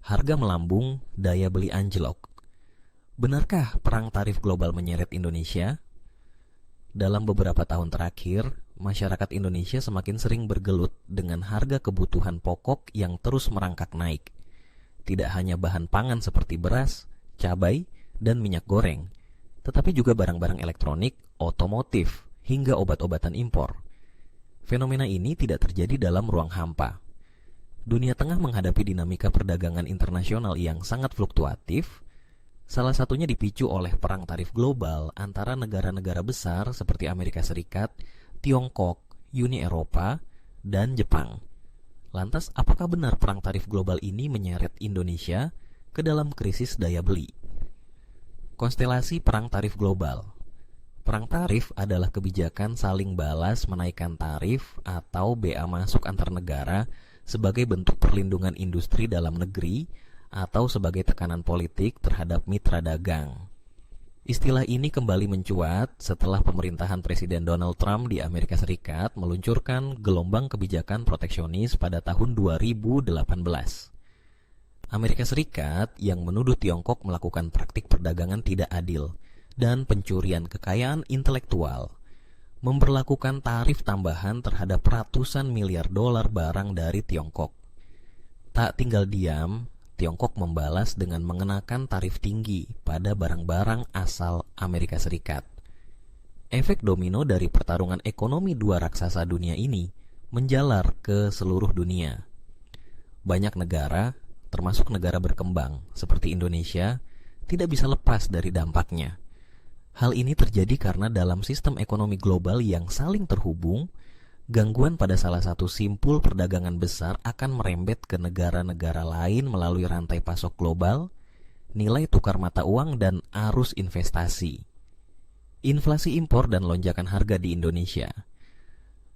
Harga melambung, daya beli anjlok. Benarkah perang tarif global menyeret Indonesia? Dalam beberapa tahun terakhir, masyarakat Indonesia semakin sering bergelut dengan harga kebutuhan pokok yang terus merangkak naik. Tidak hanya bahan pangan seperti beras, cabai, dan minyak goreng, tetapi juga barang-barang elektronik, otomotif, hingga obat-obatan impor. Fenomena ini tidak terjadi dalam ruang hampa. Dunia tengah menghadapi dinamika perdagangan internasional yang sangat fluktuatif, salah satunya dipicu oleh perang tarif global antara negara-negara besar seperti Amerika Serikat, Tiongkok, Uni Eropa, dan Jepang. Lantas, apakah benar perang tarif global ini menyeret Indonesia ke dalam krisis daya beli? Konstelasi perang tarif global. Perang tarif adalah kebijakan saling balas menaikkan tarif atau bea masuk antar negara sebagai bentuk perlindungan industri dalam negeri atau sebagai tekanan politik terhadap mitra dagang. Istilah ini kembali mencuat setelah pemerintahan Presiden Donald Trump di Amerika Serikat meluncurkan gelombang kebijakan proteksionis pada tahun 2018. Amerika Serikat yang menuduh Tiongkok melakukan praktik perdagangan tidak adil dan pencurian kekayaan intelektual, memberlakukan tarif tambahan terhadap ratusan miliar dolar barang dari Tiongkok. Tak tinggal diam, Tiongkok membalas dengan mengenakan tarif tinggi pada barang-barang asal Amerika Serikat. Efek domino dari pertarungan ekonomi dua raksasa dunia ini menjalar ke seluruh dunia. Banyak negara, termasuk negara berkembang seperti Indonesia, tidak bisa lepas dari dampaknya. Hal ini terjadi karena dalam sistem ekonomi global yang saling terhubung, gangguan pada salah satu simpul perdagangan besar akan merembet ke negara-negara lain melalui rantai pasok global, nilai tukar mata uang, dan arus investasi. Inflasi impor dan lonjakan harga di Indonesia.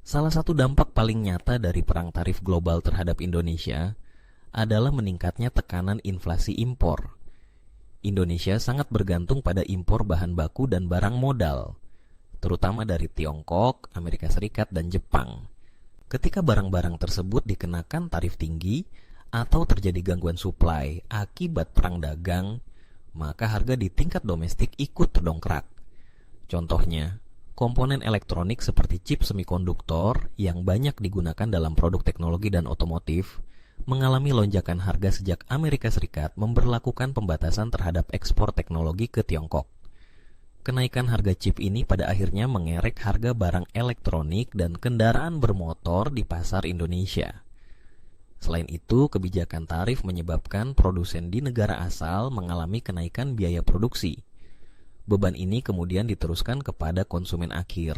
Salah satu dampak paling nyata dari perang tarif global terhadap Indonesia adalah meningkatnya tekanan inflasi impor. Indonesia sangat bergantung pada impor bahan baku dan barang modal, terutama dari Tiongkok, Amerika Serikat, dan Jepang. Ketika barang-barang tersebut dikenakan tarif tinggi atau terjadi gangguan suplai akibat perang dagang, maka harga di tingkat domestik ikut terdongkrak. Contohnya, komponen elektronik seperti chip semikonduktor yang banyak digunakan dalam produk teknologi dan otomotif mengalami lonjakan harga sejak Amerika Serikat memberlakukan pembatasan terhadap ekspor teknologi ke Tiongkok. Kenaikan harga chip ini pada akhirnya mengerek harga barang elektronik dan kendaraan bermotor di pasar Indonesia. Selain itu, kebijakan tarif menyebabkan produsen di negara asal mengalami kenaikan biaya produksi. Beban ini kemudian diteruskan kepada konsumen akhir,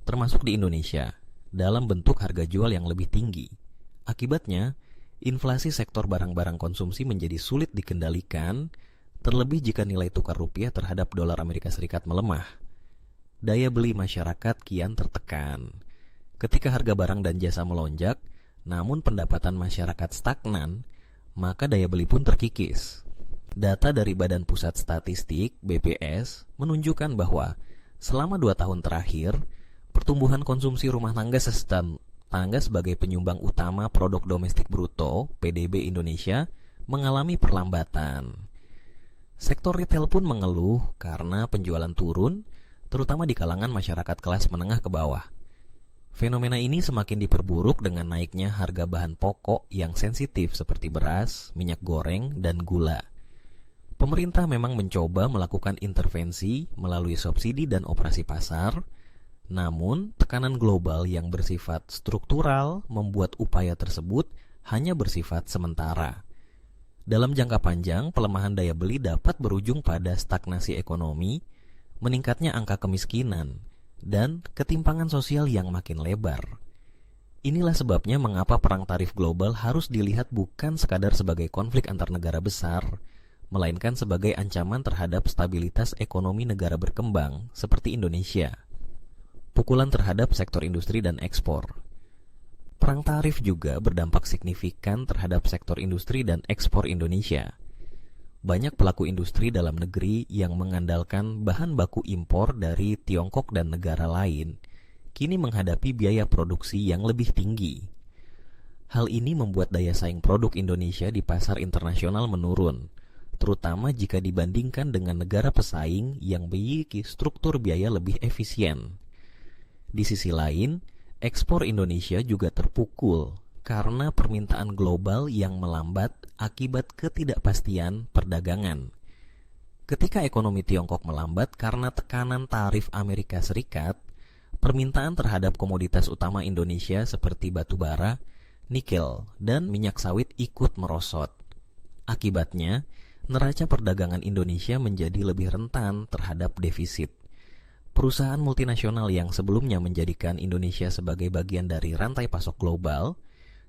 termasuk di Indonesia, dalam bentuk harga jual yang lebih tinggi. Akibatnya, inflasi sektor barang-barang konsumsi menjadi sulit dikendalikan, terlebih jika nilai tukar rupiah terhadap dolar Amerika Serikat melemah. Daya beli masyarakat kian tertekan. Ketika harga barang dan jasa melonjak, namun pendapatan masyarakat stagnan, maka daya beli pun terkikis. Data dari Badan Pusat Statistik (BPS) menunjukkan bahwa selama 2 tahun terakhir, pertumbuhan konsumsi rumah tangga sebagai penyumbang utama produk domestik bruto (PDB) Indonesia mengalami perlambatan. Sektor retail pun mengeluh karena penjualan turun, terutama di kalangan masyarakat kelas menengah ke bawah. Fenomena ini semakin diperburuk dengan naiknya harga bahan pokok yang sensitif seperti beras, minyak goreng, dan gula. Pemerintah memang mencoba melakukan intervensi melalui subsidi dan operasi pasar, namun, tekanan global yang bersifat struktural membuat upaya tersebut hanya bersifat sementara. Dalam jangka panjang, pelemahan daya beli dapat berujung pada stagnasi ekonomi, meningkatnya angka kemiskinan, dan ketimpangan sosial yang makin lebar. Inilah sebabnya mengapa perang tarif global harus dilihat bukan sekadar sebagai konflik antar negara besar, melainkan sebagai ancaman terhadap stabilitas ekonomi negara berkembang seperti Indonesia. Pukulan terhadap sektor industri dan ekspor. Perang tarif juga berdampak signifikan terhadap sektor industri dan ekspor Indonesia. Banyak pelaku industri dalam negeri yang mengandalkan bahan baku impor dari Tiongkok dan negara lain, kini menghadapi biaya produksi yang lebih tinggi. Hal ini membuat daya saing produk Indonesia di pasar internasional menurun, terutama jika dibandingkan dengan negara pesaing yang memiliki struktur biaya lebih efisien. Di sisi lain, ekspor Indonesia juga terpukul karena permintaan global yang melambat akibat ketidakpastian perdagangan. Ketika ekonomi Tiongkok melambat karena tekanan tarif Amerika Serikat, permintaan terhadap komoditas utama Indonesia seperti batu bara, nikel, dan minyak sawit ikut merosot. Akibatnya, neraca perdagangan Indonesia menjadi lebih rentan terhadap defisit. Perusahaan multinasional yang sebelumnya menjadikan Indonesia sebagai bagian dari rantai pasok global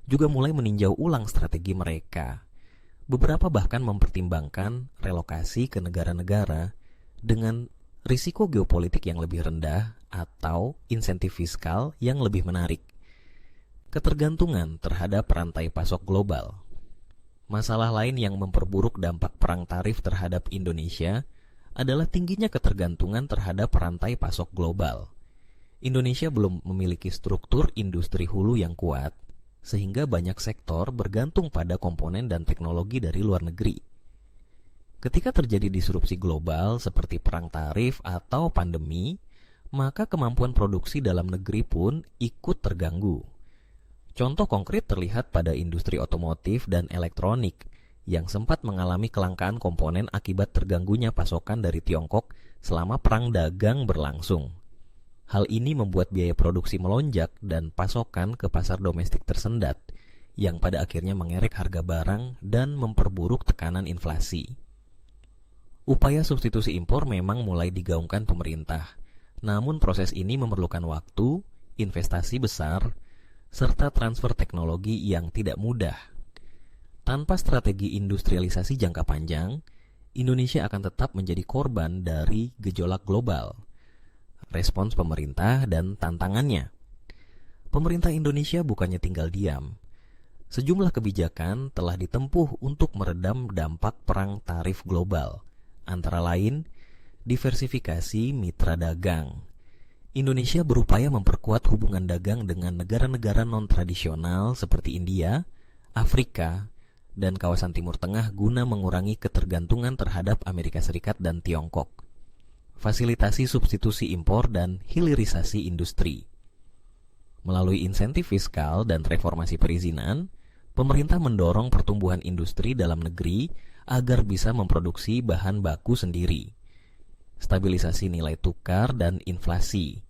juga mulai meninjau ulang strategi mereka. Beberapa bahkan mempertimbangkan relokasi ke negara-negara dengan risiko geopolitik yang lebih rendah atau insentif fiskal yang lebih menarik. Ketergantungan terhadap rantai pasok global. Masalah lain yang memperburuk dampak perang tarif terhadap Indonesia adalah tingginya ketergantungan terhadap rantai pasok global. Indonesia belum memiliki struktur industri hulu yang kuat, sehingga banyak sektor bergantung pada komponen dan teknologi dari luar negeri. Ketika terjadi disrupsi global seperti perang tarif atau pandemi, maka kemampuan produksi dalam negeri pun ikut terganggu. Contoh konkret terlihat pada industri otomotif dan elektronik yang sempat mengalami kelangkaan komponen akibat terganggunya pasokan dari Tiongkok selama perang dagang berlangsung. Hal ini membuat biaya produksi melonjak dan pasokan ke pasar domestik tersendat, yang pada akhirnya mengerek harga barang dan memperburuk tekanan inflasi. Upaya substitusi impor memang mulai digaungkan pemerintah, namun proses ini memerlukan waktu, investasi besar, serta transfer teknologi yang tidak mudah. Tanpa strategi industrialisasi jangka panjang, Indonesia akan tetap menjadi korban dari gejolak global. Respons pemerintah dan tantangannya. Pemerintah Indonesia bukannya tinggal diam. Sejumlah kebijakan telah ditempuh untuk meredam dampak perang tarif global, antara lain diversifikasi mitra dagang. Indonesia berupaya memperkuat hubungan dagang dengan negara-negara non-tradisional seperti India, Afrika, dan kawasan Timur Tengah guna mengurangi ketergantungan terhadap Amerika Serikat dan Tiongkok. Fasilitasi substitusi impor dan hilirisasi industri. Melalui insentif fiskal dan reformasi perizinan, pemerintah mendorong pertumbuhan industri dalam negeri agar bisa memproduksi bahan baku sendiri. Stabilisasi nilai tukar dan inflasi.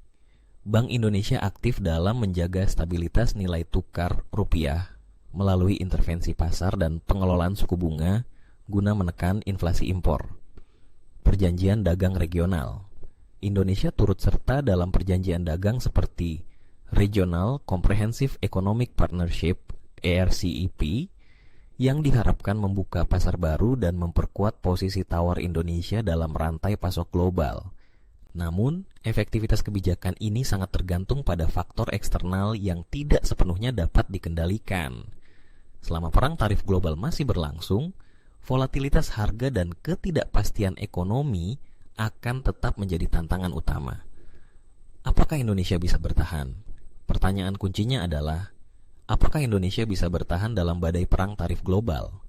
Bank Indonesia aktif dalam menjaga stabilitas nilai tukar rupiah melalui intervensi pasar dan pengelolaan suku bunga guna menekan inflasi impor. Perjanjian dagang regional. Indonesia turut serta dalam perjanjian dagang seperti Regional Comprehensive Economic Partnership (RCEP) yang diharapkan membuka pasar baru dan memperkuat posisi tawar Indonesia dalam rantai pasok global. Namun, efektivitas kebijakan ini sangat tergantung pada faktor eksternal yang tidak sepenuhnya dapat dikendalikan. Selama perang tarif global masih berlangsung, volatilitas harga dan ketidakpastian ekonomi akan tetap menjadi tantangan utama. Apakah Indonesia bisa bertahan? Pertanyaan kuncinya adalah, apakah Indonesia bisa bertahan dalam badai perang tarif global?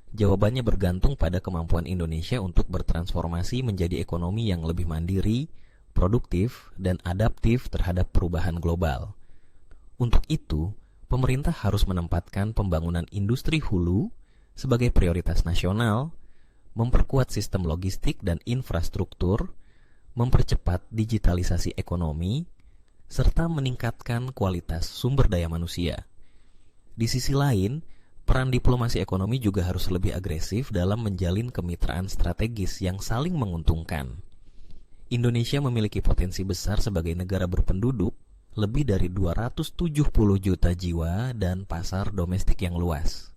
Jawabannya bergantung pada kemampuan Indonesia untuk bertransformasi menjadi ekonomi yang lebih mandiri, produktif, dan adaptif terhadap perubahan global. Untuk itu, pemerintah harus menempatkan pembangunan industri hulu sebagai prioritas nasional, memperkuat sistem logistik dan infrastruktur, mempercepat digitalisasi ekonomi, serta meningkatkan kualitas sumber daya manusia. Di sisi lain, peran diplomasi ekonomi juga harus lebih agresif dalam menjalin kemitraan strategis yang saling menguntungkan. Indonesia memiliki potensi besar sebagai negara berpenduduk lebih dari 270 juta jiwa dan pasar domestik yang luas.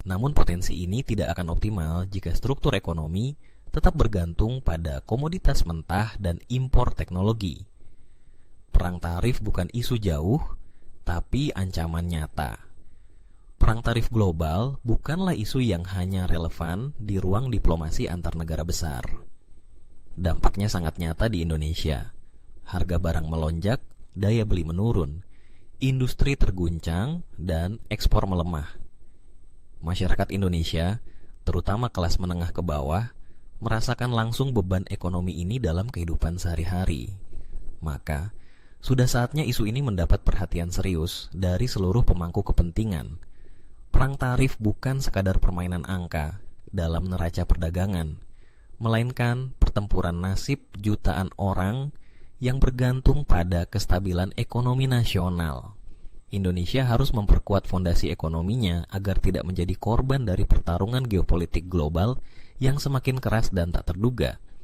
Namun potensi ini tidak akan optimal jika struktur ekonomi tetap bergantung pada komoditas mentah dan impor teknologi. Perang tarif bukan isu jauh, tapi ancaman nyata. Perang tarif global bukanlah isu yang hanya relevan di ruang diplomasi antar negara besar. Dampaknya sangat nyata di Indonesia. Harga barang melonjak, daya beli menurun. industri terguncang dan ekspor melemah. Masyarakat Indonesia, terutama kelas menengah ke bawah, merasakan langsung beban ekonomi ini dalam kehidupan sehari-hari. Maka, sudah saatnya isu ini mendapat perhatian serius dari seluruh pemangku kepentingan. Perang tarif bukan sekadar permainan angka dalam neraca perdagangan, melainkan pertempuran nasib jutaan orang yang bergantung pada kestabilan ekonomi nasional. Indonesia harus memperkuat fondasi ekonominya agar tidak menjadi korban dari pertarungan geopolitik global yang semakin keras dan tak terduga.